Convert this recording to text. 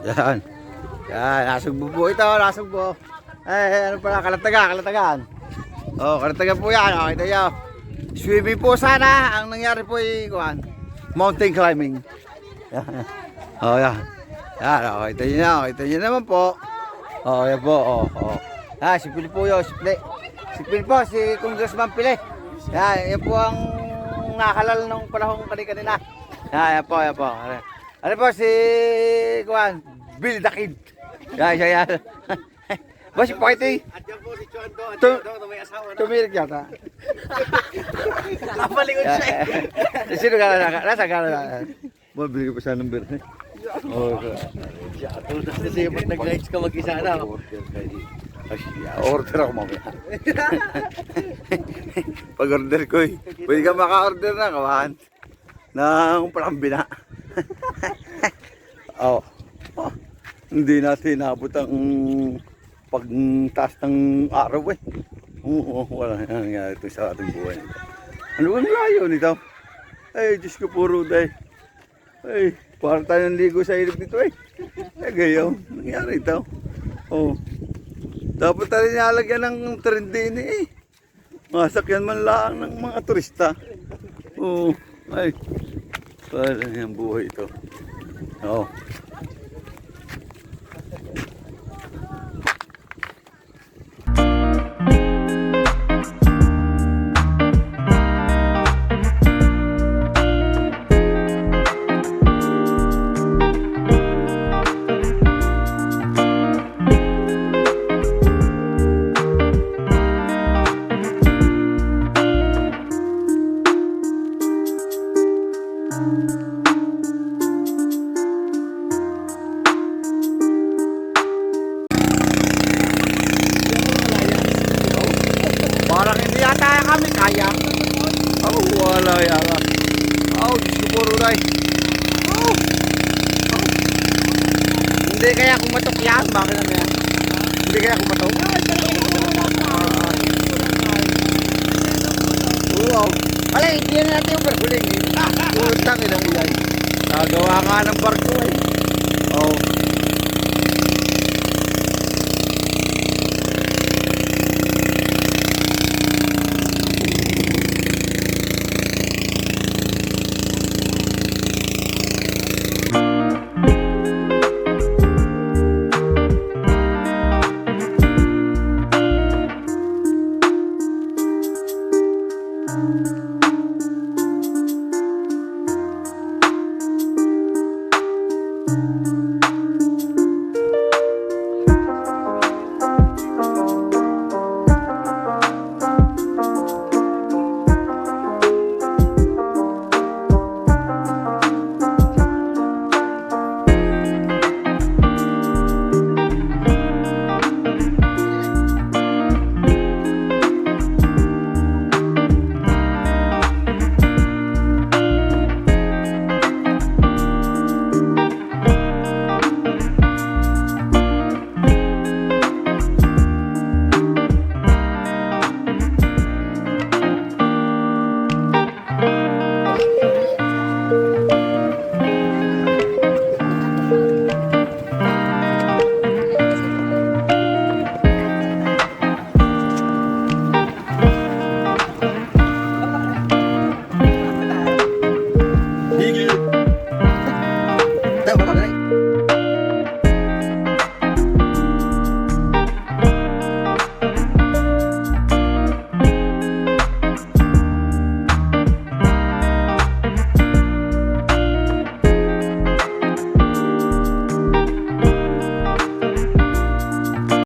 Yan. Yan, nasugbo po ito, nasugbo. Ano pala, kalatagan. Oh, kalatagan po yan, okay tayo. Swimming po sana, ang nangyari po ay, mountain climbing. Yan. Oh, yan. Yan, okay tayo naman po. Oh, yan po, si Pili po yun, si Pili po, si Congressman Pili. Yan po ang nakalal nung panahong kanina. Yan po. Ano po si Bill the Kid. Yan. Boss, pakita eh. At yan po si Chuando, at yan may asawa na. Tumirik yata. Nakapalingon siya eh. Sino ka na? Nasa ka na? Bili ko pa sa number. Kasi pag nag-rides ka mag-isa na. Order ako mamaya. Pag-order ko eh. Pwede ka maka-order na, kawan. Nang palambina. Hindi natin nabot ang pagtaas ng araw eh. Wala nangyari ito sa ating buhay. Ano ang layo nito? Ay, Diyos ko puro dahil. Ay, parang tayo ligo sa ilog nito eh. Gayaw, nangyari ito. Dapat tayo nilalagyan ng trendini eh. Masakyan man lang ng mga turista. Ay, parang yung buhay ito. Parang hindi yata kami kaya. Wala yata. Diyos ko puro ray. Hindi kaya kumatok yan. Bakit na yan? Hindi kaya kumatok. Wala, hindi yan natin yung barkuling. Utang ilang ilan. Nagawa nga ng barko eh.